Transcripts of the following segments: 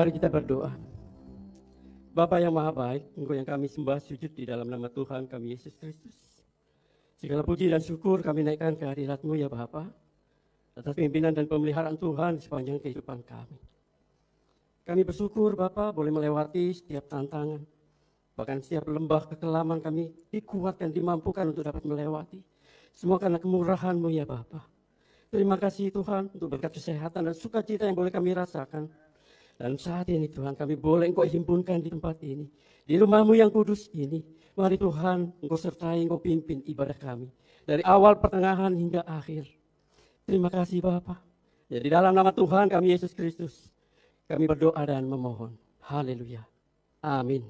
Mari kita berdoa. Bapa yang maha baik, Engkau yang kami sembah sujud di dalam nama Tuhan kami Yesus Kristus. Segala puji dan syukur kami naikkan ke hadirat-Mu ya Bapa, atas pimpinan dan pemeliharaan Tuhan sepanjang kehidupan kami. Kami bersyukur Bapa boleh melewati setiap tantangan, bahkan setiap lembah kekelaman kami dikuatkan, dimampukan untuk dapat melewati. Semua karena kemurahan-Mu ya Bapa. Terima kasih Tuhan untuk berkat kesehatan dan sukacita yang boleh kami rasakan. Dan saat ini Tuhan kami boleh Engkau himpunkan di tempat ini, di rumah-Mu yang kudus ini. Mari Tuhan Engkau sertai, Engkau pimpin ibadah kami dari awal, pertengahan hingga akhir. Terima kasih Bapa. Jadi dalam nama Tuhan kami Yesus Kristus kami berdoa dan memohon. Haleluya. Amin.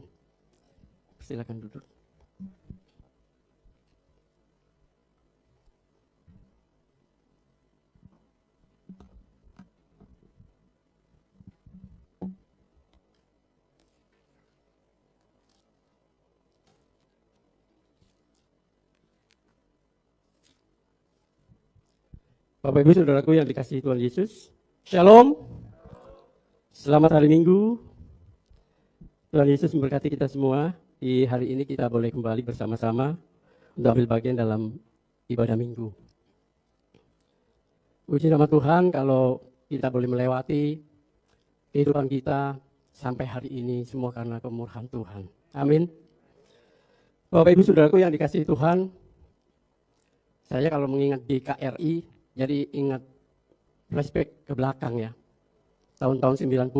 Silakan duduk. Bapak Ibu Saudaraku yang dikasihi Tuhan Yesus, Shalom. Selamat hari Minggu. Tuhan Yesus memberkati kita semua. Di hari ini kita boleh kembali bersama-sama untuk ambil bagian dalam ibadah Minggu. Puji nama Tuhan kalau kita boleh melewati kehidupan kita sampai hari ini semua karena kemurahan Tuhan. Amin. Bapak Ibu Saudaraku yang dikasihi Tuhan, saya kalau mengingat GKRI jadi ingat flashback ke belakang ya. Tahun-tahun 90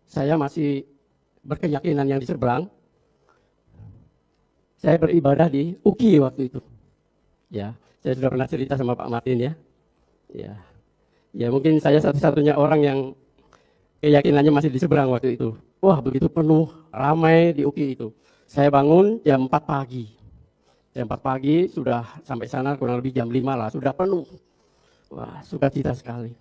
saya masih berkeyakinan yang di seberang. Saya beribadah di UKI waktu itu. Ya, saya sudah pernah cerita sama Pak Martin ya. Ya mungkin saya satu-satunya orang yang keyakinannya masih di seberang waktu itu. Wah, begitu penuh, ramai di UKI itu. Saya bangun jam 4 pagi. Jam 4 pagi sudah sampai sana kurang lebih jam 5 lah, sudah penuh. Wah, sukacita sekali.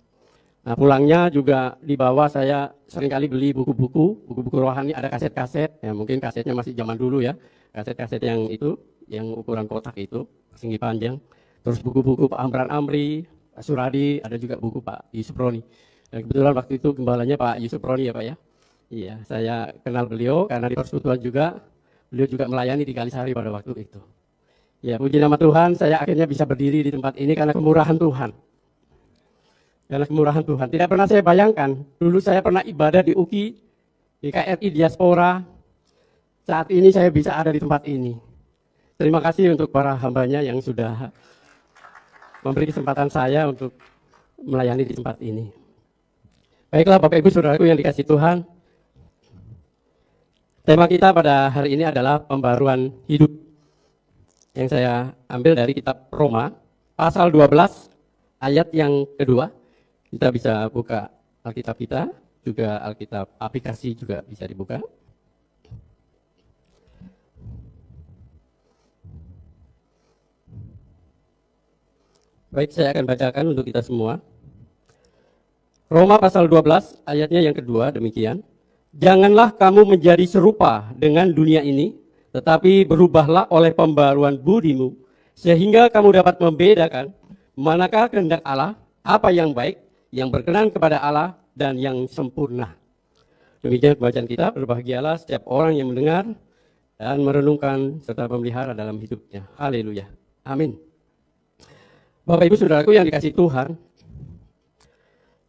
Nah, pulangnya juga di bawah saya seringkali beli buku-buku rohani, ada kaset-kaset. Ya, mungkin kasetnya masih zaman dulu ya. Kaset-kaset yang itu, yang ukuran kotak itu, persegi panjang. Terus buku-buku Pak Amran Amri, Pak Suradi, ada juga buku Pak Yusuf Roni. Dan kebetulan waktu itu gembalanya Pak Yusuf Roni ya Pak ya. Iya, saya kenal beliau karena di persekutuan juga, beliau juga melayani di Kalisari pada waktu itu. Ya, puji nama Tuhan, saya akhirnya bisa berdiri di tempat ini karena kemurahan Tuhan. Karena kemurahan Tuhan. Tidak pernah saya bayangkan, dulu saya pernah ibadah di UKI, di KRI Diaspora. Saat ini saya bisa ada di tempat ini. Terima kasih untuk para hambanya yang sudah memberi kesempatan saya untuk melayani di tempat ini. Baiklah Bapak Ibu Saudaraku yang dikasihi Tuhan. Tema kita pada hari ini adalah pembaruan hidup. Yang saya ambil dari kitab Roma, pasal 12, ayat yang kedua. Kita bisa buka Alkitab kita, juga Alkitab aplikasi juga bisa dibuka. Baik, saya akan bacakan untuk kita semua. Roma pasal 12, ayatnya yang kedua, demikian. Janganlah kamu menjadi serupa dengan dunia ini, tetapi berubahlah oleh pembaruan budimu, sehingga kamu dapat membedakan manakah kehendak Allah, apa yang baik, yang berkenan kepada Allah, dan yang sempurna. Demikian pembacaan kita. Berbahagialah setiap orang yang mendengar dan merenungkan serta memelihara dalam hidupnya. Haleluya. Amin. Bapak Ibu Saudaraku yang dikasihi Tuhan,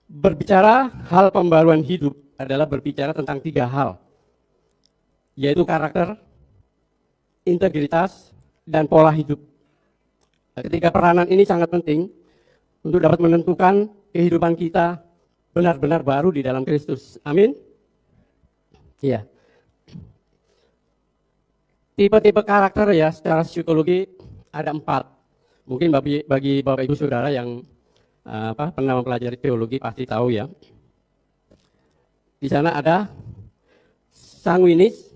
berbicara hal pembaruan hidup adalah berbicara tentang 3 hal, yaitu karakter, integritas, dan pola hidup. Ketiga peranan ini sangat penting untuk dapat menentukan kehidupan kita benar-benar baru di dalam Kristus. Amin. Iya. Tipe-tipe karakter ya secara psikologi ada 4. Mungkin bagi Bapak Ibu Saudara yang pernah mempelajari teologi pasti tahu ya. Di sana ada sanguinis,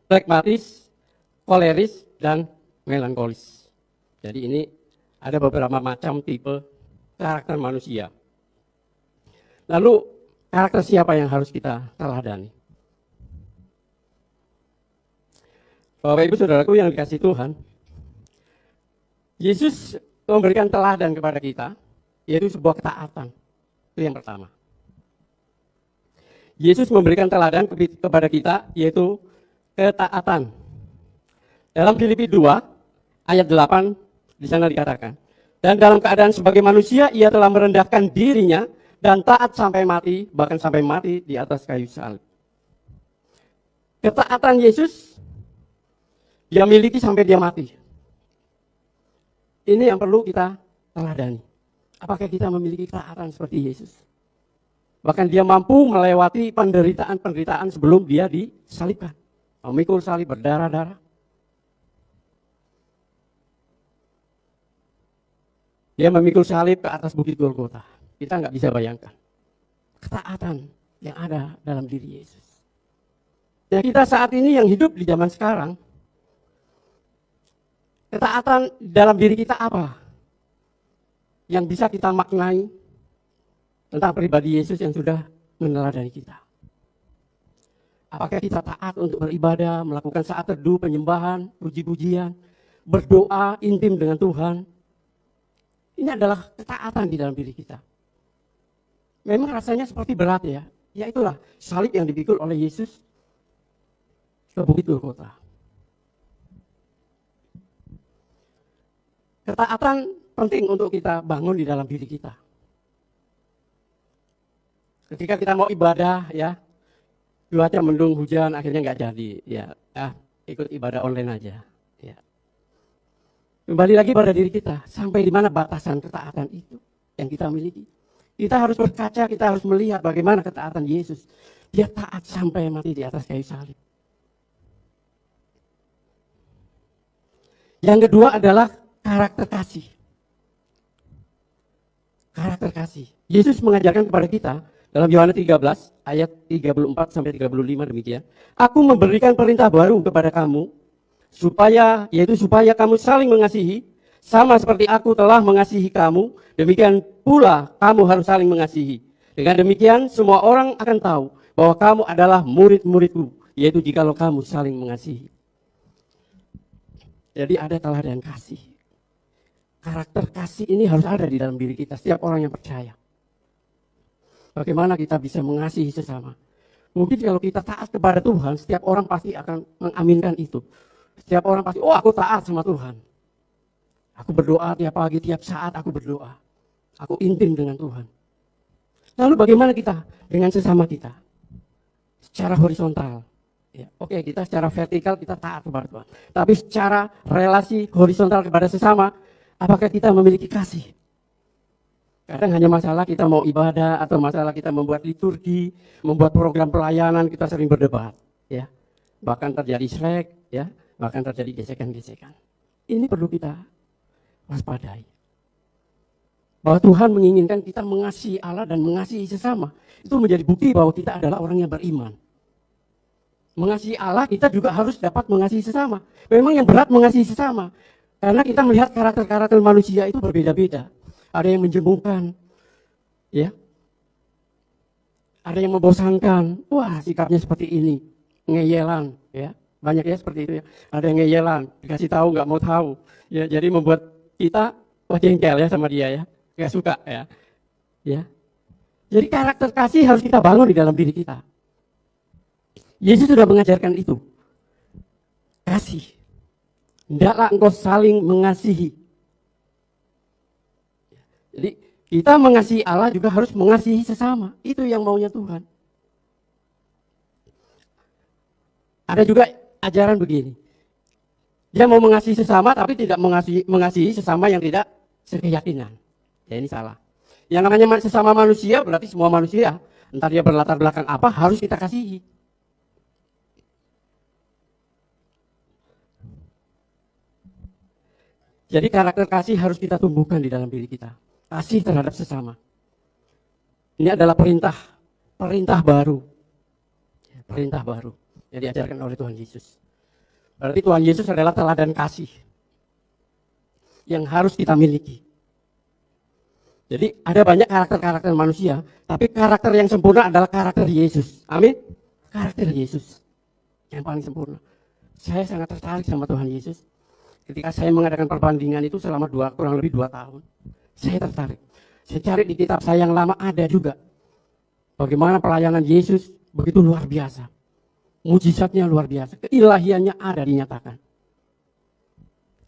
pragmatis, koleris, dan melankolis. Jadi ini ada beberapa macam tipe karakter manusia. Lalu karakter siapa yang harus kita teladani? Bapak Ibu Saudaraku yang dikasihi Tuhan, Yesus memberikan teladan kepada kita, yaitu sebuah ketaatan. Itu yang pertama. Yesus memberikan teladan kepada kita, yaitu ketaatan. Dalam Filipi 2 ayat 8 di sana dikatakan, dan dalam keadaan sebagai manusia ia telah merendahkan dirinya dan taat sampai mati, bahkan sampai mati di atas kayu salib. Ketaatan Yesus dia miliki sampai dia mati. Ini yang perlu kita teladani. Apakah kita memiliki ketaatan seperti Yesus? Bahkan dia mampu melewati penderitaan-penderitaan sebelum dia disalibkan. Memikul salib berdarah-darah. Dia memikul salib ke atas bukit Golgota. Kita nggak bisa bayangkan ketaatan yang ada dalam diri Yesus. Nah, kita saat ini yang hidup di zaman sekarang, ketaatan dalam diri kita apa? Yang bisa kita maknai tentang pribadi Yesus yang sudah meneladani kita. Apakah kita taat untuk beribadah, melakukan saat teduh, penyembahan, puji-pujian, berdoa intim dengan Tuhan? Ini adalah ketaatan di dalam diri kita. Memang rasanya seperti berat ya. Ya itulah salib yang dipikul oleh Yesus ke bukit Golgota. Ketaatan penting untuk kita bangun di dalam diri kita. Ketika kita mau ibadah ya, cuaca mendung, hujan, akhirnya nggak jadi. Ya, ikut ibadah online aja. Ya. Kembali lagi pada diri kita, sampai di mana batasan ketaatan itu yang kita miliki. Kita harus berkaca, kita harus melihat bagaimana ketaatan Yesus. Dia taat sampai mati di atas kayu salib. Yang kedua adalah karakter kasih. Karakter kasih. Yesus mengajarkan kepada kita dalam Yohanes 13 ayat 34 sampai 35 demikian. Aku memberikan perintah baru kepada kamu supaya kamu saling mengasihi sama seperti aku telah mengasihi kamu, demikian pula kamu harus saling mengasihi. Dengan demikian semua orang akan tahu bahwa kamu adalah murid-muridku, yaitu jikalau kamu saling mengasihi. Jadi ada teladan kasih. Karakter kasih ini harus ada di dalam diri kita, setiap orang yang percaya. Bagaimana kita bisa mengasihi sesama? Mungkin kalau kita taat kepada Tuhan, setiap orang pasti akan mengaminkan itu. Setiap orang pasti, oh aku taat sama Tuhan. Aku berdoa tiap pagi, tiap saat aku berdoa. Aku intim dengan Tuhan. Lalu bagaimana kita dengan sesama kita? Secara horizontal. Ya, oke, kita secara vertikal kita taat kepada Tuhan. Tapi secara relasi horizontal kepada sesama, apakah kita memiliki kasih? Kadang hanya masalah kita mau ibadah atau masalah kita membuat liturgi, membuat program pelayanan, kita sering berdebat, ya. Bahkan terjadi srek, ya, bahkan terjadi gesekan-gesekan. Ini perlu kita waspadai. Bahwa Tuhan menginginkan kita mengasihi Allah dan mengasihi sesama. Itu menjadi bukti bahwa kita adalah orang yang beriman. Mengasihi Allah, kita juga harus dapat mengasihi sesama. Memang yang berat mengasihi sesama, karena kita melihat karakter-karakter manusia itu berbeda-beda. Ada yang menjengungkan, ya. Ada yang membosankan. Wah, sikapnya seperti ini, ngeyelan, ya. Banyak ya seperti itu ya. Ada yang ngeyelan, dikasih tahu nggak mau tahu, ya. Jadi membuat kita jengkel ya sama dia ya, nggak suka ya, ya. Jadi karakter kasih harus kita bangun di dalam diri kita. Yesus sudah mengajarkan itu. Kasih. Hendaklah engkau saling mengasihi. Jadi kita mengasihi Allah juga harus mengasihi sesama. Itu yang maunya Tuhan. Ada juga ajaran begini. Dia mau mengasihi sesama tapi tidak mengasihi sesama yang tidak sekeyakinan. Ya ini salah. Yang namanya sesama manusia berarti semua manusia. Entah dia berlatar belakang apa harus kita kasihi. Jadi karakter kasih harus kita tumbuhkan di dalam diri kita. Kasih terhadap sesama. Ini adalah perintah baru. Perintah baru yang diajarkan oleh Tuhan Yesus. Berarti Tuhan Yesus adalah teladan kasih yang harus kita miliki. Jadi ada banyak karakter-karakter manusia, tapi karakter yang sempurna adalah karakter Yesus. Amin. Karakter Yesus yang paling sempurna. Saya sangat tertarik sama Tuhan Yesus. Ketika saya mengadakan perbandingan itu selama kurang lebih 2 tahun. Saya tertarik. Saya cari di kitab saya yang lama ada juga. Bagaimana pelayanan Yesus begitu luar biasa. Mujizatnya luar biasa, keilahiannya ada dinyatakan.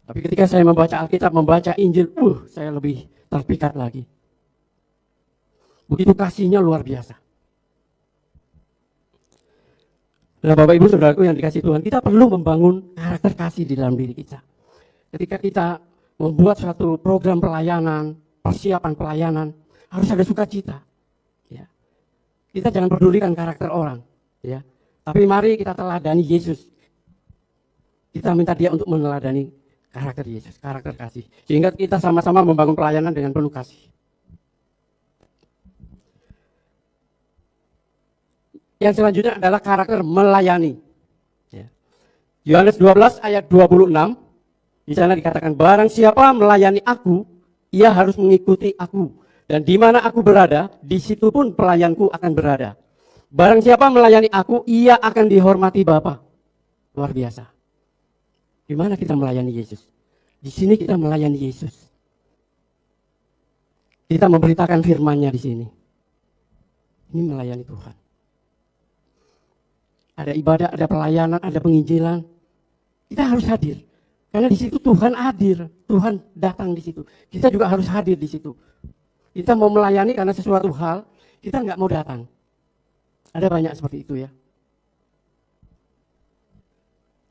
Tapi ketika saya membaca Alkitab, membaca Injil, saya lebih terpikat lagi. Begitu kasihnya luar biasa. Nah, Bapak Ibu Saudaraku yang dikasih Tuhan, kita perlu membangun karakter kasih di dalam diri kita. Ketika kita membuat suatu program pelayanan, persiapan pelayanan, harus ada sukacita. Ya. Kita jangan pedulikan karakter orang, ya. Tapi mari kita teladani Yesus. Kita minta Dia untuk meneladani karakter Yesus, karakter kasih. Sehingga kita sama-sama membangun pelayanan dengan penuh kasih. Yang selanjutnya adalah karakter melayani. Ya. Yohanes 12 ayat 26, di sana dikatakan, barang siapa melayani aku, ia harus mengikuti aku. Dan di mana aku berada, di situ pun pelayanku akan berada. Barang siapa melayani aku, ia akan dihormati Bapa. Luar biasa. Di mana kita melayani Yesus? Di sini kita melayani Yesus. Kita memberitakan firman-Nya di sini. Ini melayani Tuhan. Ada ibadah, ada pelayanan, ada penginjilan. Kita harus hadir. Karena di situ Tuhan hadir. Tuhan datang di situ. Kita juga harus hadir di situ. Kita mau melayani karena sesuatu hal, kita nggak mau datang. Ada banyak seperti itu ya.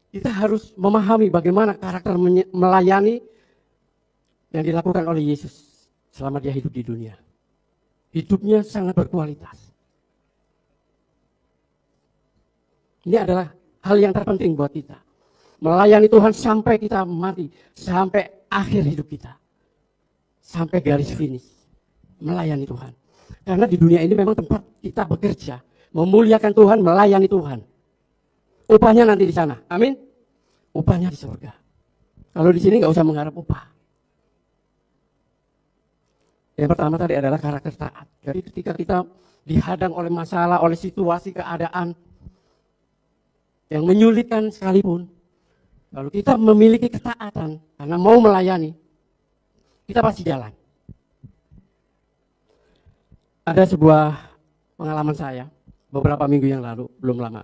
Kita harus memahami bagaimana karakter melayani yang dilakukan oleh Yesus selama Dia hidup di dunia. Hidupnya sangat berkualitas. Ini adalah hal yang terpenting buat kita. Melayani Tuhan sampai kita mati, sampai akhir hidup kita. Sampai garis finish. Melayani Tuhan. Karena di dunia ini memang tempat kita bekerja. Memuliakan Tuhan, melayani Tuhan. Upahnya nanti di sana. Amin. Upahnya di surga. Kalau di sini nggak usah mengharap upah. Yang pertama tadi adalah karakter taat. Jadi ketika kita dihadang oleh masalah, oleh situasi, keadaan yang menyulitkan sekalipun, lalu kita memiliki ketaatan karena mau melayani, kita pasti jalan. Ada sebuah pengalaman saya beberapa minggu yang lalu, belum lama.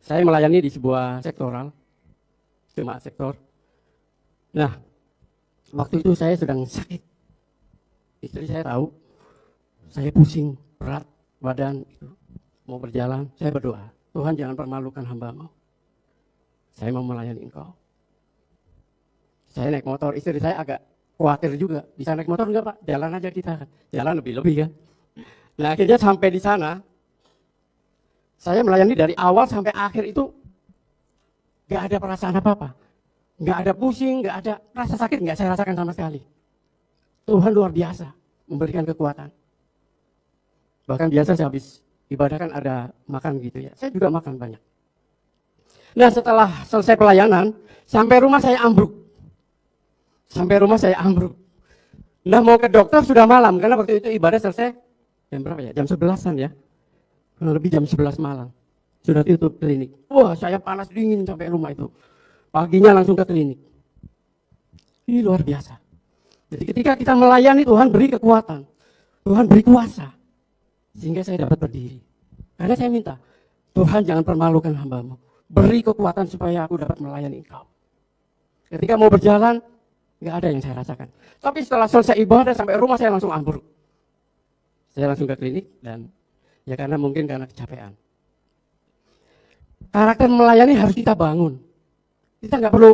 Saya melayani di sebuah sektoral, jemaat sektor. Nah, waktu itu saya sedang sakit. Istri saya tahu, saya pusing, berat, badan, gitu. Mau berjalan, saya berdoa. Tuhan jangan permalukan hamba-Mu. Saya mau melayani Engkau. Saya naik motor, istri saya agak khawatir juga. Bisa naik motor enggak Pak? Jalan aja kita. Jalan lebih-lebih kan. Nah akhirnya sampai di sana, saya melayani dari awal sampai akhir itu nggak ada perasaan apa-apa, nggak ada pusing, nggak ada rasa sakit, nggak saya rasakan sama sekali. Tuhan luar biasa memberikan kekuatan. Bahkan biasa saya habis ibadah kan ada makan gitu ya, saya juga makan banyak. Nah setelah selesai pelayanan, sampai rumah saya ambruk. Nah mau ke dokter sudah malam, karena waktu itu ibadah selesai jam berapa ya? Jam 11-an ya. Kurang lebih jam 11 malam. Sudah tutup klinik. Wah, saya panas dingin sampai rumah itu. Paginya langsung ke klinik. Ini luar biasa. Jadi ketika kita melayani, Tuhan beri kekuatan. Tuhan beri kuasa. Sehingga saya dapat berdiri. Karena saya minta, Tuhan jangan permalukan hamba-Mu. Beri kekuatan supaya aku dapat melayani Engkau. Ketika mau berjalan, nggak ada yang saya rasakan. Tapi setelah selesai ibadah sampai rumah saya langsung ambruk. Saya langsung ke klinik dan ya karena mungkin karena kecapean. Karakter melayani harus kita bangun. Kita nggak perlu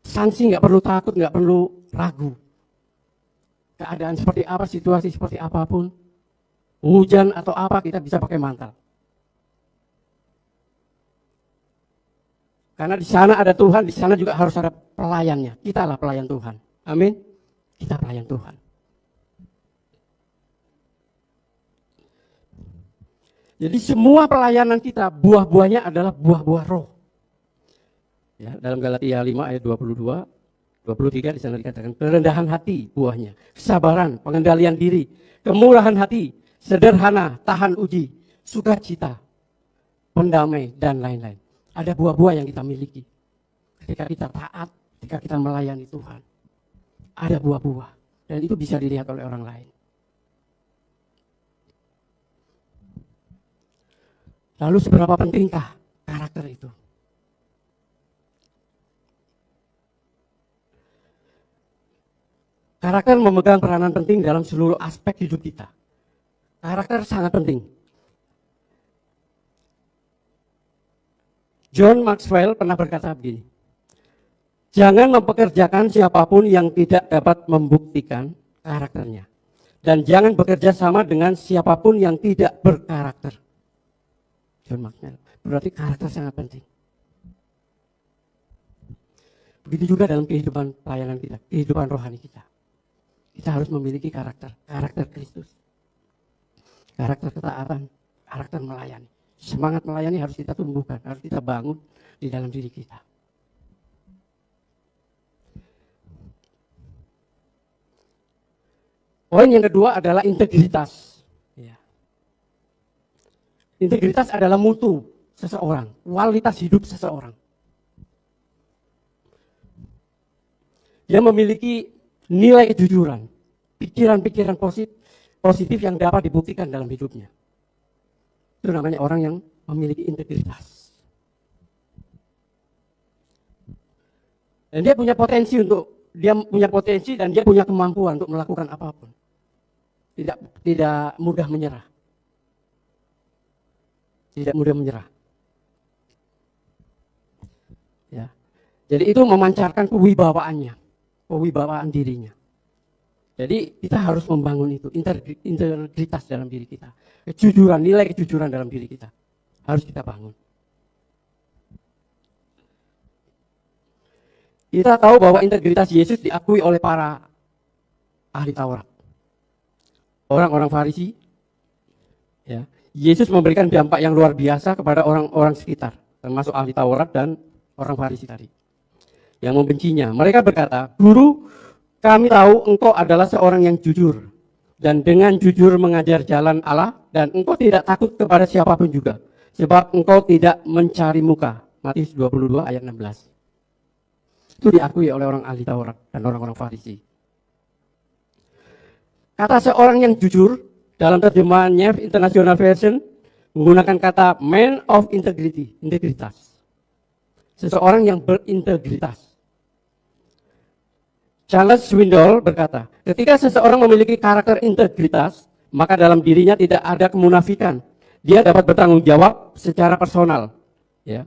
sanksi, nggak perlu takut, nggak perlu ragu. Keadaan seperti apa, situasi seperti apapun, hujan atau apa, kita bisa pakai mantel. Karena di sana ada Tuhan, di sana juga harus ada pelayannya. Kita lah pelayan Tuhan. Amin. Kita pelayan Tuhan. Jadi semua pelayanan kita, buah-buahnya adalah buah-buah roh. Ya, dalam Galatia 5 ayat 22, 23 di sana dikatakan kerendahan hati buahnya, kesabaran, pengendalian diri, kemurahan hati, sederhana, tahan uji, sukacita, pendamai, dan lain-lain. Ada buah-buah yang kita miliki. Ketika kita taat, ketika kita melayani Tuhan, ada buah-buah. Dan itu bisa dilihat oleh orang lain. Lalu seberapa pentingkah karakter itu? Karakter memegang peranan penting dalam seluruh aspek hidup kita. Karakter sangat penting. John Maxwell pernah berkata begini, jangan mempekerjakan siapapun yang tidak dapat membuktikan karakternya. Dan jangan bekerja sama dengan siapapun yang tidak berkarakter. John Maxwell, berarti karakter sangat penting. Begitu juga dalam kehidupan pelayanan kita, kehidupan rohani kita. Kita harus memiliki karakter Kristus. Karakter ketaatan, karakter melayani. Semangat melayani harus kita tumbuhkan, harus kita bangun di dalam diri kita. Poin yang kedua adalah integritas. Integritas adalah mutu seseorang, kualitas hidup seseorang. Dia memiliki nilai kejujuran, pikiran-pikiran positif yang dapat dibuktikan dalam hidupnya. Itu namanya orang yang memiliki integritas. Dan dia punya potensi dan dia punya kemampuan untuk melakukan apapun. Tidak mudah menyerah. Tidak mudah menyerah. Ya. Jadi itu memancarkan kewibawaan dirinya. Jadi kita harus membangun itu, integritas dalam diri kita. Nilai kejujuran dalam diri kita. Harus kita bangun. Kita tahu bahwa integritas Yesus diakui oleh para ahli Taurat. Orang-orang Farisi. Ya. Yesus memberikan dampak yang luar biasa kepada orang-orang sekitar. Termasuk ahli Taurat dan orang Farisi tadi. Yang membencinya. Mereka berkata, Guru, kami tahu engkau adalah seorang yang jujur. Dan dengan jujur mengajar jalan Allah. Dan engkau tidak takut kepada siapapun juga. Sebab engkau tidak mencari muka. Matius 22 ayat 16. Itu diakui oleh orang ahli Taurat dan orang-orang Farisi. Kata seorang yang jujur dalam terjemahan New International Version menggunakan kata man of integrity, integritas. Seseorang yang berintegritas. Charles Swindoll berkata, ketika seseorang memiliki karakter integritas, maka dalam dirinya tidak ada kemunafikan. Dia dapat bertanggung jawab secara personal. Ya.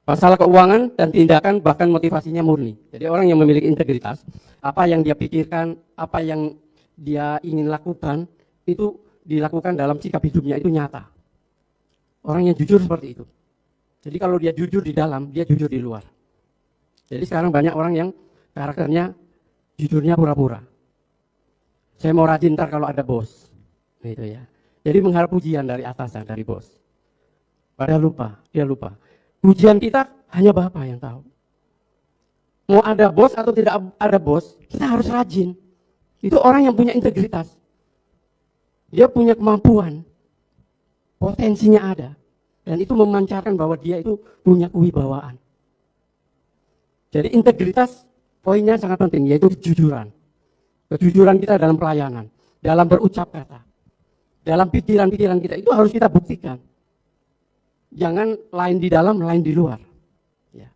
Masalah keuangan dan tindakan bahkan motivasinya murni. Jadi orang yang memiliki integritas, apa yang dia pikirkan, apa yang dia ingin lakukan, itu dilakukan dalam sikap hidupnya, itu nyata. Orang yang jujur seperti itu. Jadi kalau dia jujur di dalam, dia jujur di luar. Jadi sekarang banyak orang yang karakternya jujurnya pura-pura. Saya mau rajin ntar kalau ada bos. Gitu ya. Jadi mengharap pujian dari atasan, dari bos. Padahal dia lupa. Pujian kita hanya Bapa yang tahu. Mau ada bos atau tidak ada bos, kita harus rajin. Itu orang yang punya integritas. Dia punya kemampuan. Potensinya ada. Dan itu memancarkan bahwa dia itu punya kewibawaan. Jadi integritas poinnya sangat penting, yaitu kejujuran. Kejujuran kita dalam pelayanan, dalam berucap kata, dalam pikiran-pikiran kita, itu harus kita buktikan. Jangan lain di dalam, lain di luar. Ya.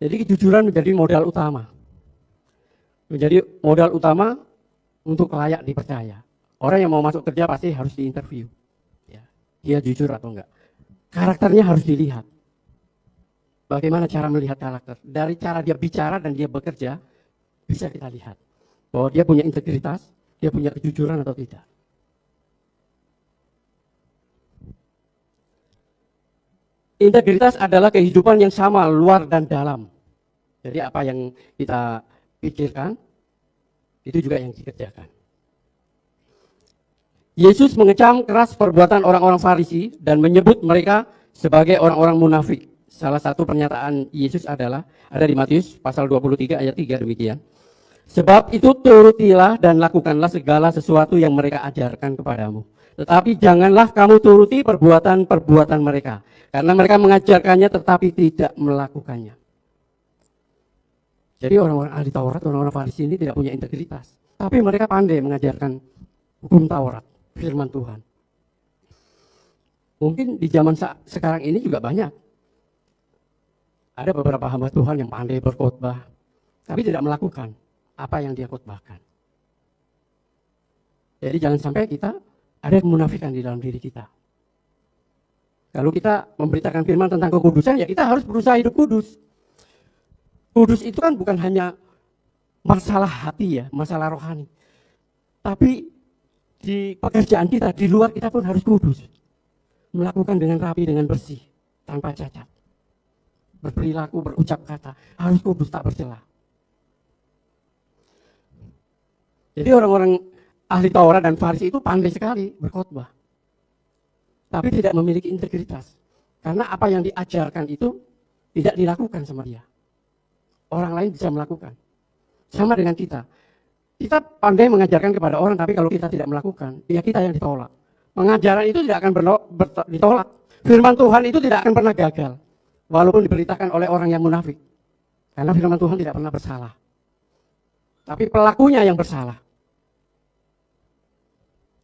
Jadi kejujuran menjadi modal utama. Menjadi modal utama untuk layak dipercaya. Orang yang mau masuk kerja pasti harus diinterview. Ya. Dia jujur atau enggak. Karakternya harus dilihat. Bagaimana cara melihat karakter? Dari cara dia bicara dan dia bekerja, bisa kita lihat bahwa dia punya integritas, dia punya kejujuran atau tidak. Integritas adalah kehidupan yang sama, luar dan dalam. Jadi apa yang kita pikirkan, itu juga yang dikerjakan. Yesus mengecam keras perbuatan orang-orang Farisi dan menyebut mereka sebagai orang-orang munafik. Salah satu pernyataan Yesus adalah, ada di Matius pasal 23 ayat 3 demikian. Sebab itu turutilah dan lakukanlah segala sesuatu yang mereka ajarkan kepadamu. Tetapi janganlah kamu turuti perbuatan-perbuatan mereka. Karena mereka mengajarkannya tetapi tidak melakukannya. Jadi orang-orang ahli Taurat, orang-orang Farisi ini tidak punya integritas. Tapi mereka pandai mengajarkan hukum Taurat, firman Tuhan. Mungkin di zaman sekarang ini juga banyak. Ada beberapa hamba Tuhan yang pandai berkhotbah, tapi tidak melakukan apa yang dia khotbahkan. Jadi jangan sampai kita ada kemunafikan di dalam diri kita. Kalau kita memberitakan firman tentang kekudusan, ya kita harus berusaha hidup kudus. Kudus itu kan bukan hanya masalah hati ya, masalah rohani. Tapi di pekerjaan kita, di luar kita pun harus kudus. Melakukan dengan rapi, dengan bersih, tanpa cacat. Berperilaku, berucap kata, harus kudus, tak bercela. Jadi orang-orang ahli Taurat dan Farisi itu pandai sekali berkhotbah. Tapi tidak memiliki integritas. Karena apa yang diajarkan itu tidak dilakukan sama dia. Orang lain bisa melakukan. Sama dengan kita. Kita pandai mengajarkan kepada orang, tapi kalau kita tidak melakukan, ya kita yang ditolak. Pengajaran itu tidak akan ditolak. Firman Tuhan itu tidak akan pernah gagal. Walaupun diberitakan oleh orang yang munafik. Karena firman Tuhan tidak pernah bersalah. Tapi pelakunya yang bersalah.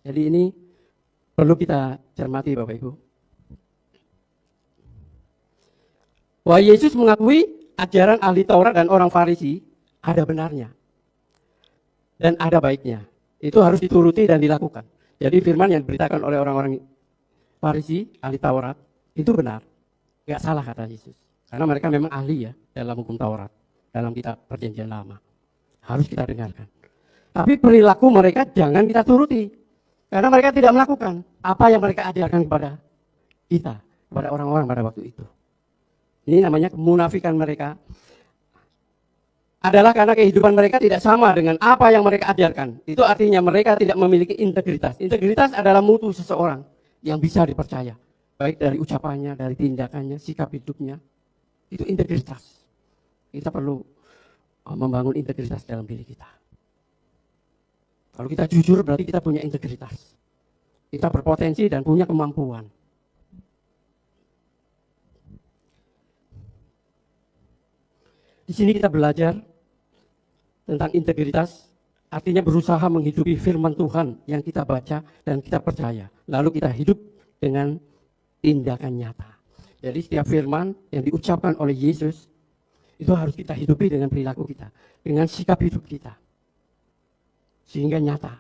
Jadi ini perlu kita cermati Bapak Ibu. Bahwa Yesus mengakui ajaran ahli Taurat dan orang Farisi ada benarnya. Dan ada baiknya. Itu harus dituruti dan dilakukan. Jadi firman yang diberitakan oleh orang-orang Farisi, ahli Taurat, itu benar. Gak salah kata Yesus. Karena mereka memang ahli ya dalam hukum Taurat. Dalam kitab perjanjian lama. Harus kita dengarkan. Tapi perilaku mereka jangan kita turuti. Karena mereka tidak melakukan apa yang mereka ajarkan kepada kita. Kepada orang-orang pada waktu itu. Ini namanya kemunafikan mereka. Adalah karena kehidupan mereka tidak sama dengan apa yang mereka ajarkan. Itu artinya mereka tidak memiliki integritas. Integritas adalah mutu seseorang yang bisa dipercaya. Baik dari ucapannya, dari tindakannya, sikap hidupnya. Itu integritas. Kita perlu membangun integritas dalam diri kita. Kalau kita jujur berarti kita punya integritas. Kita berpotensi dan punya kemampuan. Di sini kita belajar tentang integritas, artinya berusaha menghidupi firman Tuhan yang kita baca dan kita percaya. Lalu kita hidup dengan tindakan nyata. Jadi setiap firman yang diucapkan oleh Yesus, itu harus kita hidupi dengan perilaku kita, dengan sikap hidup kita. Sehingga nyata.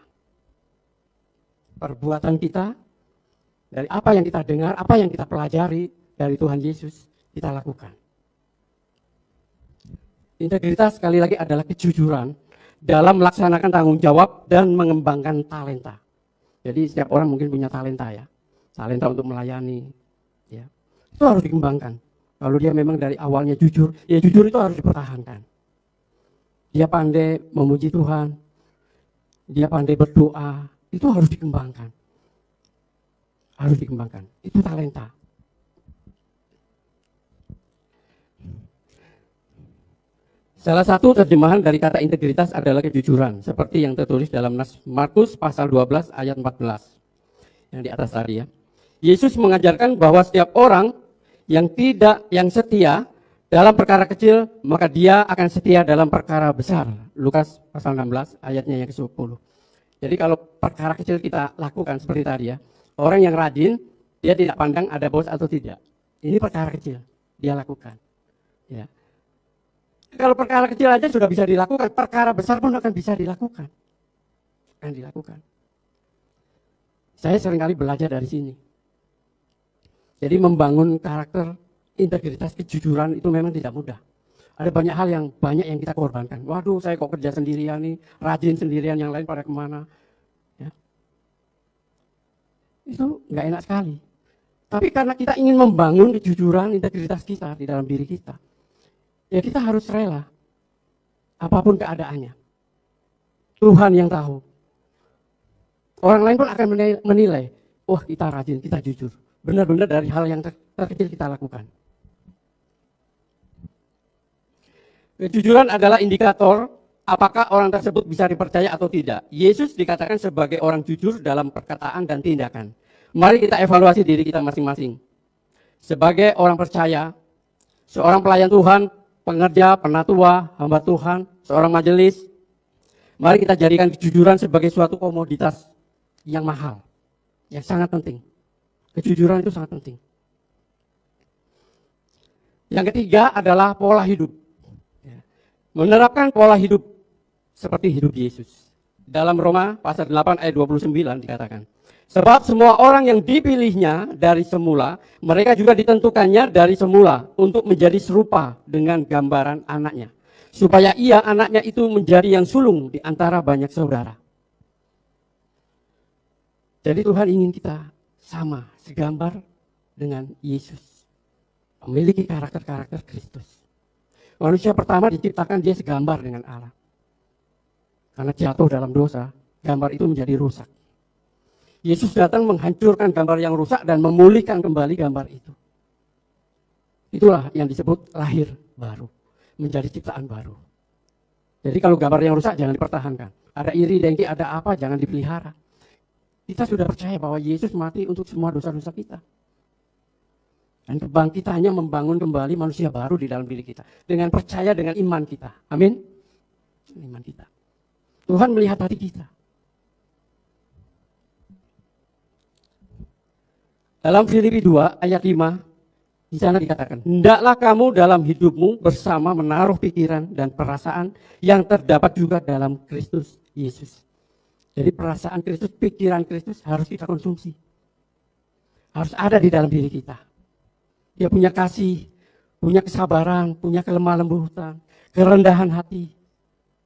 Perbuatan kita, dari apa yang kita dengar, apa yang kita pelajari dari Tuhan Yesus, kita lakukan. Integritas sekali lagi adalah kejujuran dalam melaksanakan tanggung jawab dan mengembangkan talenta. Jadi setiap orang mungkin punya talenta ya. Talenta untuk melayani. Ya. Itu harus dikembangkan. Kalau dia memang dari awalnya jujur, ya jujur itu harus dipertahankan. Dia pandai memuji Tuhan. Dia pandai berdoa. Itu harus dikembangkan. Harus dikembangkan. Itu talenta. Salah satu terjemahan dari kata integritas adalah kejujuran, seperti yang tertulis dalam Markus pasal 12 ayat 14 yang di atas tadi ya. Yesus mengajarkan bahwa setiap orang yang setia dalam perkara kecil, maka dia akan setia dalam perkara besar. Lukas pasal 16 ayatnya yang ke-10. Jadi kalau perkara kecil kita lakukan seperti tadi ya, orang yang rajin dia tidak pandang ada bos atau tidak. Ini perkara kecil dia lakukan. Ya. Kalau perkara kecil aja sudah bisa dilakukan, perkara besar pun akan bisa dilakukan. Akan dilakukan. Saya seringkali belajar dari sini. Jadi membangun karakter, integritas, kejujuran itu memang tidak mudah. Ada banyak yang kita korbankan. Waduh, saya kok kerja sendirian nih, rajin sendirian, yang lain pada kemana. Ya. Itu nggak enak sekali. Tapi karena kita ingin membangun kejujuran, integritas kita di dalam diri kita, ya kita harus rela. Apapun keadaannya. Tuhan yang tahu. Orang lain pun akan menilai. Wah, kita rajin, kita jujur. Benar-benar dari hal yang terkecil kita lakukan. Kejujuran adalah indikator apakah orang tersebut bisa dipercaya atau tidak. Yesus dikatakan sebagai orang jujur dalam perkataan dan tindakan. Mari kita evaluasi diri kita masing-masing. Sebagai orang percaya, seorang pelayan Tuhan, pengerja, penatua, hamba Tuhan, seorang majelis, Mari kita jadikan kejujuran sebagai suatu komoditas yang mahal, yang sangat penting. Kejujuran itu sangat penting. Yang ketiga adalah pola hidup. Menerapkan pola hidup seperti hidup Yesus. Dalam Roma pasal 8 ayat 29 dikatakan, sebab semua orang yang dipilihnya dari semula, mereka juga ditentukannya dari semula untuk menjadi serupa dengan gambaran anaknya, supaya ia, anaknya itu, menjadi yang sulung di antara banyak saudara. Jadi Tuhan ingin kita sama, segambar dengan Yesus, memiliki karakter-karakter Kristus. Manusia pertama diciptakan dia segambar dengan Allah. Karena jatuh dalam dosa, gambar itu menjadi rusak. Yesus datang menghancurkan gambar yang rusak dan memulihkan kembali gambar itu. Itulah yang disebut lahir baru, menjadi ciptaan baru. Jadi kalau gambar yang rusak jangan dipertahankan. Ada iri, dengki, ada apa, jangan dipelihara. Kita sudah percaya bahwa Yesus mati untuk semua dosa-dosa kita. Dan kebangkitannya membangun kembali manusia baru di dalam diri kita. Dengan percaya, dengan iman kita. Amin. Iman kita. Tuhan melihat hati kita. Dalam Filipi 2 ayat 5, di sana dikatakan, hendaklah kamu dalam hidupmu bersama menaruh pikiran dan perasaan yang terdapat juga dalam Kristus Yesus. Jadi perasaan Kristus, pikiran Kristus harus kita konsumsi. Harus ada di dalam diri kita. Dia punya kasih, punya kesabaran, punya kelemah lembutan, kerendahan hati.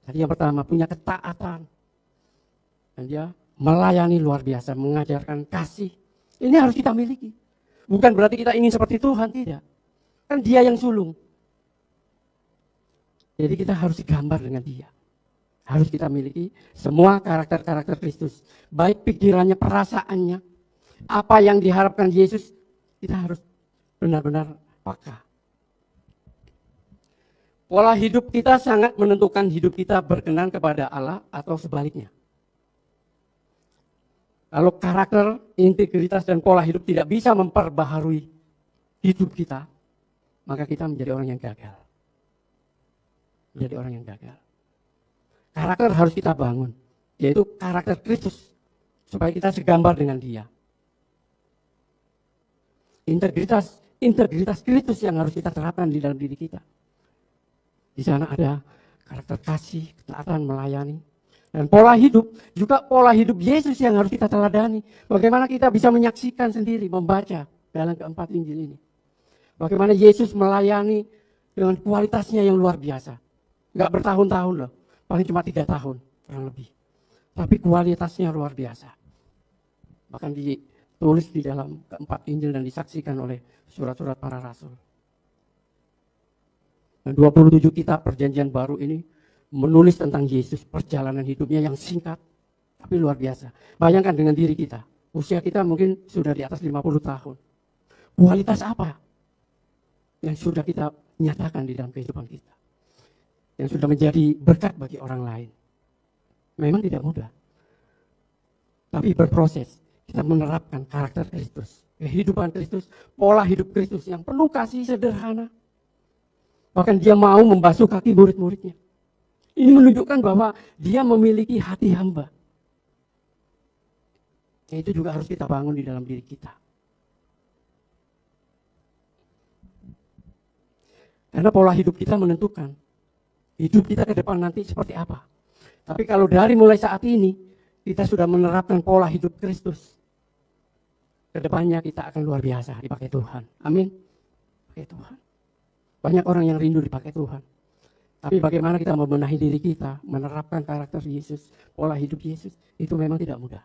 Jadi yang pertama, punya ketaatan. Dan dia melayani luar biasa, mengajarkan kasih. Ini harus kita miliki. Bukan berarti kita ingin seperti Tuhan, tidak. Kan dia yang sulung. Jadi kita harus digambar dengan dia. Harus kita miliki semua karakter-karakter Kristus. Baik pikirannya, perasaannya. Apa yang diharapkan Yesus, kita harus benar-benar peka. Pola hidup kita sangat menentukan hidup kita berkenan kepada Allah atau sebaliknya. Kalau karakter, integritas, dan pola hidup tidak bisa memperbaharui hidup kita, maka kita menjadi orang yang gagal. Menjadi orang yang gagal. Karakter harus kita bangun, yaitu karakter Kristus, supaya kita segambar dengan Dia. Integritas Kristus yang harus kita terapkan di dalam diri kita. Di sana ada karakter kasih, ketaatan, melayani. Dan pola hidup, juga pola hidup Yesus yang harus kita teladani. Bagaimana kita bisa menyaksikan sendiri, membaca dalam keempat Injil ini. Bagaimana Yesus melayani dengan kualitasnya yang luar biasa. Enggak bertahun-tahun loh, paling cuma 3 tahun, kurang lebih. Tapi kualitasnya luar biasa. Bahkan ditulis di dalam keempat Injil dan disaksikan oleh surat-surat para rasul. Dan 27 kitab perjanjian baru ini menulis tentang Yesus, perjalanan hidupnya yang singkat, tapi luar biasa. Bayangkan dengan diri kita, usia kita mungkin sudah di atas 50 tahun. Kualitas apa yang sudah kita nyatakan di dalam kehidupan kita? Yang sudah menjadi berkat bagi orang lain. Memang tidak mudah. Tapi berproses, kita menerapkan karakter Kristus, kehidupan Kristus, pola hidup Kristus yang penuh kasih, sederhana. Bahkan dia mau membasuh kaki murid-muridnya. Ini menunjukkan bahwa dia memiliki hati hamba. Itu juga harus kita bangun di dalam diri kita. Karena pola hidup kita menentukan hidup kita ke depan nanti seperti apa. Tapi kalau dari mulai saat ini kita sudah menerapkan pola hidup Kristus, ke depannya kita akan luar biasa dipakai Tuhan. Amin. Dipakai Tuhan. Banyak orang yang rindu dipakai Tuhan. Tapi bagaimana kita membenahi diri kita, menerapkan karakter Yesus, pola hidup Yesus, itu memang tidak mudah.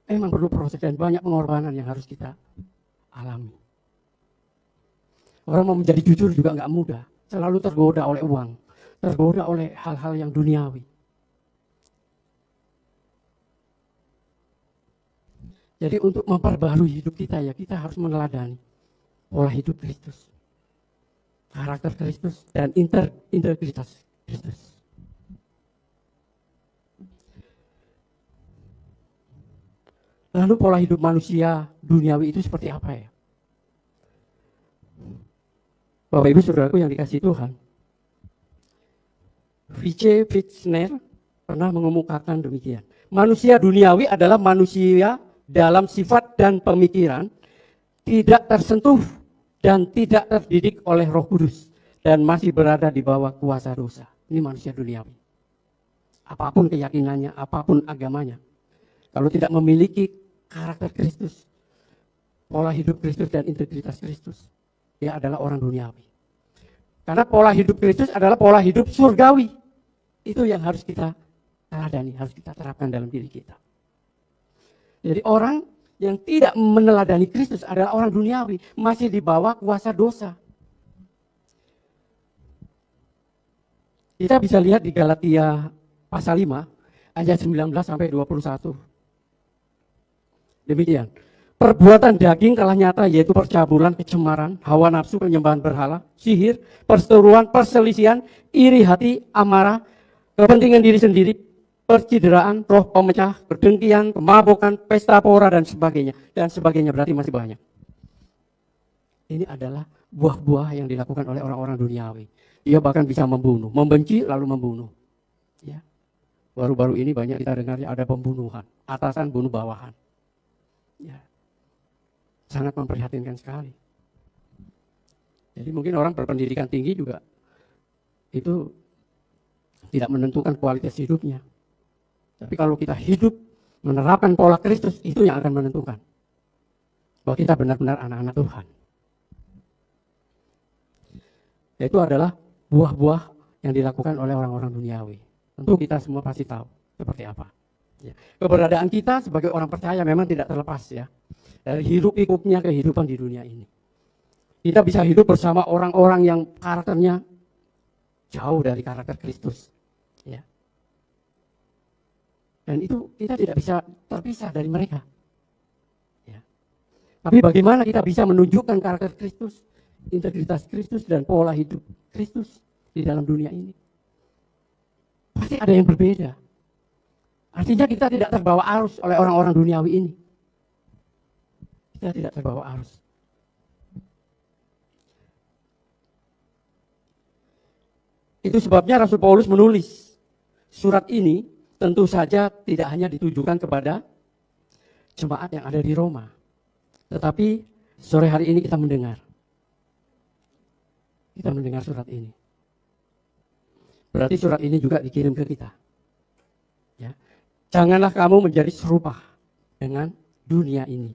Memang perlu proses dan banyak pengorbanan yang harus kita alami. Orang mau menjadi jujur juga nggak mudah. Selalu tergoda oleh uang, tergoda oleh hal-hal yang duniawi. Jadi untuk memperbarui hidup kita ya, kita harus meneladani pola hidup Kristus. Karakter Kristus dan integritas Kristus. Lalu pola hidup manusia duniawi itu seperti apa ya? Bapak Ibu Saudaraku yang dikasihi Tuhan. V.C. Fitzner pernah mengemukakan demikian. Manusia duniawi adalah manusia dalam sifat dan pemikiran tidak tersentuh dan tidak terdidik oleh Roh Kudus dan masih berada di bawah kuasa dosa. Ini manusia duniawi. Apapun keyakinannya, apapun agamanya, kalau tidak memiliki karakter Kristus, pola hidup Kristus dan integritas Kristus, dia adalah orang duniawi. Karena pola hidup Kristus adalah pola hidup surgawi. Itu yang harus kita teladani, harus kita terapkan dalam diri kita. Jadi orang yang tidak meneladani Kristus adalah orang duniawi, masih di bawah kuasa dosa. Kita bisa lihat di Galatia pasal 5 ayat 19 sampai 21. Demikian. Perbuatan daging telah nyata, yaitu percabulan, kecemaran, hawa nafsu, penyembahan berhala, sihir, perseteruan, perselisihan, iri hati, amarah, kepentingan diri sendiri, percideraan, roh pemecah, kedengkian, kemabukan, pesta pora, dan sebagainya. Dan sebagainya berarti masih banyak. Ini adalah buah-buah yang dilakukan oleh orang-orang duniawi. Dia bahkan bisa membunuh, membenci lalu membunuh. Ya. Baru-baru ini banyak kita dengar ada pembunuhan, atasan bunuh bawahan. Ya. Sangat memprihatinkan sekali. Jadi mungkin orang berpendidikan tinggi juga itu tidak menentukan kualitas hidupnya. Tapi kalau kita hidup menerapkan pola Kristus, itu yang akan menentukan bahwa kita benar-benar anak-anak Tuhan. Itu adalah buah-buah yang dilakukan oleh orang-orang duniawi. Tentu kita semua pasti tahu seperti apa. Ya. Keberadaan kita sebagai orang percaya memang tidak terlepas ya dari hidup-pikuknya kehidupan di dunia ini. Kita bisa hidup bersama orang-orang yang karakternya jauh dari karakter Kristus. Ya. Dan itu kita tidak bisa terpisah dari mereka. Ya. Tapi bagaimana kita bisa menunjukkan karakter Kristus, integritas Kristus, dan pola hidup Kristus di dalam dunia ini? Pasti ada yang berbeda. Artinya kita tidak terbawa arus oleh orang-orang duniawi ini. Kita tidak terbawa arus. Itu sebabnya Rasul Paulus menulis surat ini tentu saja tidak hanya ditujukan kepada jemaat yang ada di Roma. Tetapi sore hari ini kita mendengar surat ini. Berarti surat ini juga dikirim ke kita. Ya. Janganlah kamu menjadi serupa dengan dunia ini.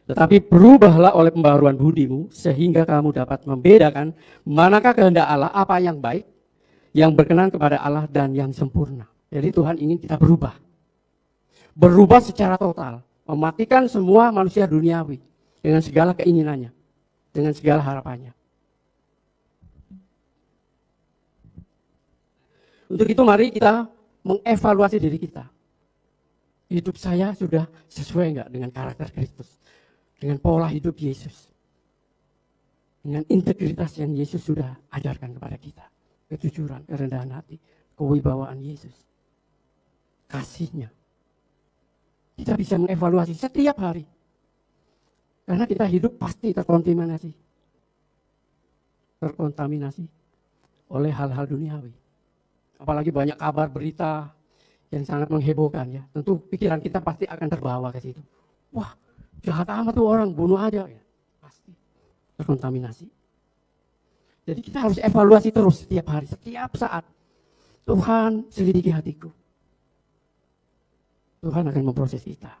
Tetapi berubahlah oleh pembaharuan budimu sehingga kamu dapat membedakan manakah kehendak Allah, apa yang baik, yang berkenan kepada Allah dan yang sempurna. Jadi Tuhan ingin kita berubah. Berubah secara total, mematikan semua manusia duniawi dengan segala keinginannya, dengan segala harapannya. Untuk itu mari kita mengevaluasi diri kita. Hidup saya sudah sesuai enggak dengan karakter Kristus? Dengan pola hidup Yesus. Dengan integritas yang Yesus sudah ajarkan kepada kita. Kejujuran, kerendahan hati, kewibawaan Yesus. Kasihnya. Kita bisa mengevaluasi setiap hari. Karena kita hidup pasti terkontaminasi oleh hal-hal duniawi. Apalagi banyak kabar berita yang sangat menghebohkan ya. Tentu pikiran kita pasti akan terbawa ke situ. Wah, jahat amat tuh orang, bunuh aja ya. Pasti terkontaminasi. Jadi kita harus evaluasi terus setiap hari, setiap saat. Tuhan, selidiki hatiku. Tuhan akan memproses kita.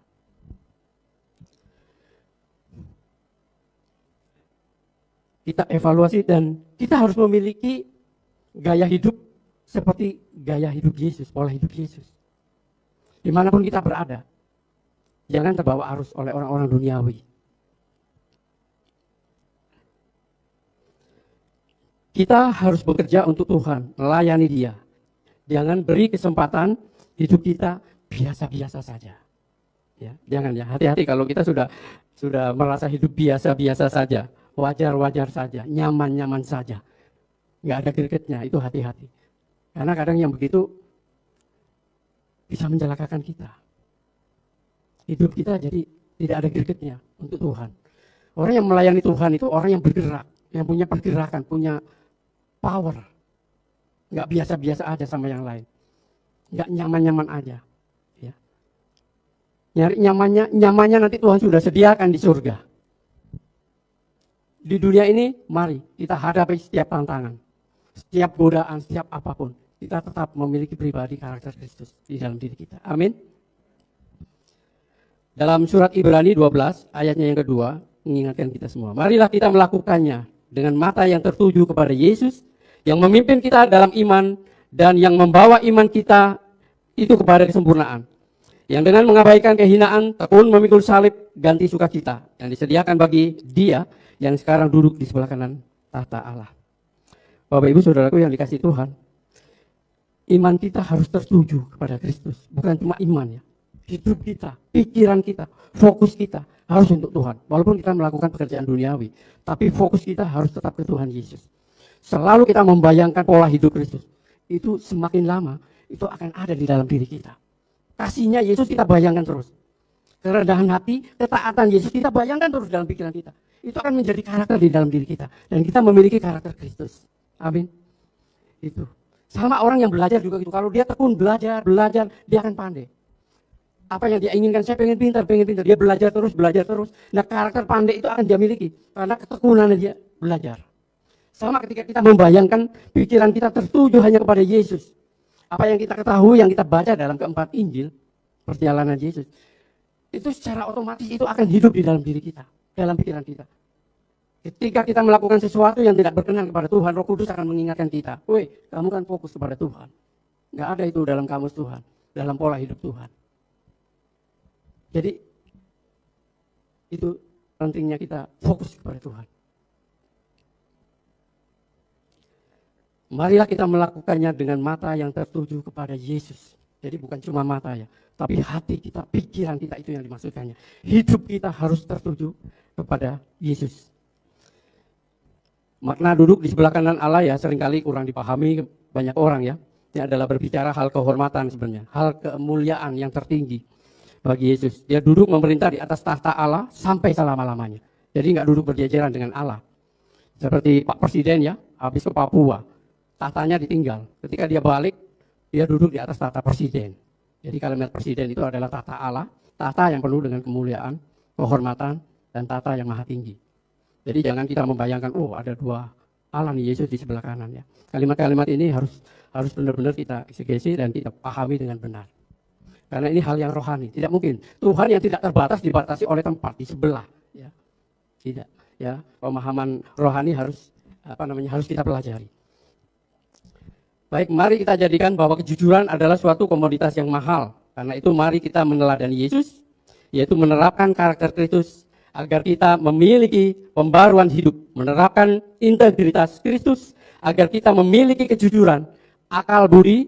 Kita evaluasi dan kita harus memiliki gaya hidup seperti gaya hidup Yesus, pola hidup Yesus. Dimanapun kita berada, jangan terbawa arus oleh orang-orang duniawi. Kita harus bekerja untuk Tuhan, melayani Dia. Jangan beri kesempatan hidup kita biasa-biasa saja. Ya, jangan ya, hati-hati kalau kita sudah merasa hidup biasa-biasa saja, wajar-wajar saja, nyaman-nyaman saja. Nggak ada gregetnya, itu hati-hati. Karena kadang yang begitu bisa mencelakakan kita. Hidup kita jadi tidak ada gregetnya untuk Tuhan. Orang yang melayani Tuhan itu orang yang bergerak, yang punya pergerakan, punya power. Nggak biasa-biasa aja sama yang lain. nggak nyaman-nyaman aja. Ya. Nyari nyamannya nanti Tuhan sudah sediakan di surga. Di dunia ini, mari kita hadapi setiap tantangan, setiap godaan, setiap apapun. Kita tetap memiliki pribadi karakter Kristus di dalam diri kita. Amin. Dalam surat Ibrani 12, ayatnya yang kedua, mengingatkan kita semua. Marilah kita melakukannya dengan mata yang tertuju kepada Yesus, yang memimpin kita dalam iman, dan yang membawa iman kita itu kepada kesempurnaan. Yang dengan mengabaikan kehinaan, tekun memikul salib, ganti sukacita yang disediakan bagi Dia yang sekarang duduk di sebelah kanan tahta Allah. Bapak Ibu Saudaraku yang dikasihi Tuhan, iman kita harus tertuju kepada Kristus. Bukan cuma iman ya, hidup kita, pikiran kita, fokus kita harus untuk Tuhan. Walaupun kita melakukan pekerjaan duniawi, tapi fokus kita harus tetap ke Tuhan Yesus. Selalu kita membayangkan pola hidup Kristus. Itu semakin lama, itu akan ada di dalam diri kita. Kasihnya Yesus kita bayangkan terus. Kerendahan hati, ketaatan Yesus kita bayangkan terus dalam pikiran kita. Itu akan menjadi karakter di dalam diri kita. Dan kita memiliki karakter Kristus. Amin. Itu. Sama orang yang belajar juga gitu. Kalau dia tekun belajar, dia akan pandai. Apa yang dia inginkan, saya pengen pintar. Dia belajar terus. Nah karakter pandai itu akan dia miliki. Karena ketekunan dia belajar. Sama ketika kita membayangkan pikiran kita tertuju hanya kepada Yesus. Apa yang kita ketahui, yang kita baca dalam keempat Injil, perjalanan Yesus. Itu secara otomatis itu akan hidup di dalam diri kita. Dalam pikiran kita. Ketika kita melakukan sesuatu yang tidak berkenan kepada Tuhan, Roh Kudus akan mengingatkan kita, woi, kamu kan fokus kepada Tuhan. Nggak ada itu dalam kamus Tuhan, dalam pola hidup Tuhan. Jadi, itu pentingnya kita fokus kepada Tuhan. Marilah kita melakukannya dengan mata yang tertuju kepada Yesus. Jadi bukan cuma mata ya, tapi hati kita, pikiran kita itu yang dimaksudkannya. Hidup kita harus tertuju kepada Yesus. Makna duduk di sebelah kanan Allah ya seringkali kurang dipahami banyak orang ya. Ini adalah berbicara hal kehormatan sebenarnya, hal kemuliaan yang tertinggi bagi Yesus. Dia duduk memerintah di atas tahta Allah sampai selama-lamanya. Jadi nggak duduk berjajaran dengan Allah. Seperti Pak Presiden ya, habis ke Papua, tahtanya ditinggal. Ketika dia balik, dia duduk di atas tahta Presiden. Jadi kalimat Presiden itu adalah tahta Allah, tahta yang penuh dengan kemuliaan, kehormatan, dan tahta yang maha tinggi. Jadi jangan kita membayangkan, oh ada dua Allah nih Yesus di sebelah kanan ya. Kalimat-kalimat ini harus benar-benar kita eksegesi dan kita pahami dengan benar. Karena ini hal yang rohani, tidak mungkin. Tuhan yang tidak terbatas dibatasi oleh tempat di sebelah. Ya. Tidak. Ya, pemahaman rohani harus kita pelajari. Baik, mari kita jadikan bahwa kejujuran adalah suatu komoditas yang mahal. Karena itu mari kita meneladani Yesus, yaitu menerapkan karakter Kristus agar kita memiliki pembaruan hidup, menerapkan integritas Kristus agar kita memiliki kejujuran, akal budi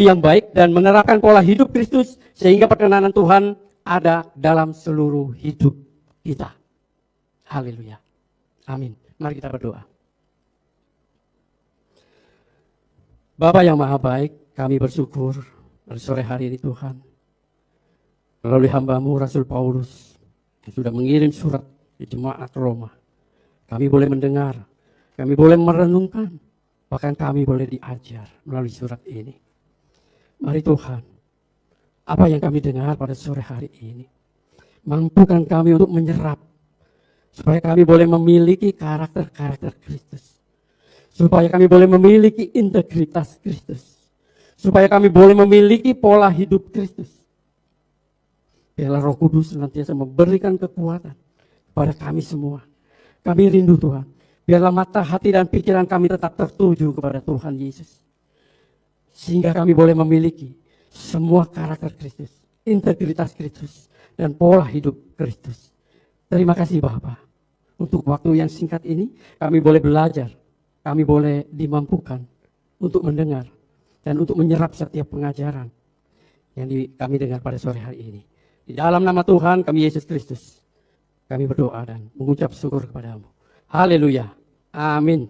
yang baik dan menerapkan pola hidup Kristus sehingga perkenanan Tuhan ada dalam seluruh hidup kita. Haleluya. Amin. Mari kita berdoa. Bapa yang maha baik, kami bersyukur pada sore hari ini Tuhan. Melalui hamba-Mu Rasul Paulus yang sudah mengirim surat di jemaat Roma. Kami boleh mendengar, kami boleh merenungkan, bahkan kami boleh diajar melalui surat ini. Mari Tuhan, apa yang kami dengar pada sore hari ini, mampukan kami untuk menyerap, supaya kami boleh memiliki karakter-karakter Kristus. Supaya kami boleh memiliki integritas Kristus. Supaya kami boleh memiliki pola hidup Kristus. Biarlah Roh Kudus senantiasa memberikan kekuatan kepada kami semua. Kami rindu Tuhan. Biarlah mata, hati, dan pikiran kami tetap tertuju kepada Tuhan Yesus. Sehingga kami boleh memiliki semua karakter Kristus, integritas Kristus, dan pola hidup Kristus. Terima kasih Bapa. Untuk waktu yang singkat ini, kami boleh belajar. Kami boleh dimampukan untuk mendengar dan untuk menyerap setiap pengajaran yang kami dengar pada sore hari ini. Di dalam nama Tuhan kami Yesus Kristus, kami berdoa dan mengucap syukur kepada-Mu. Haleluya. Amin.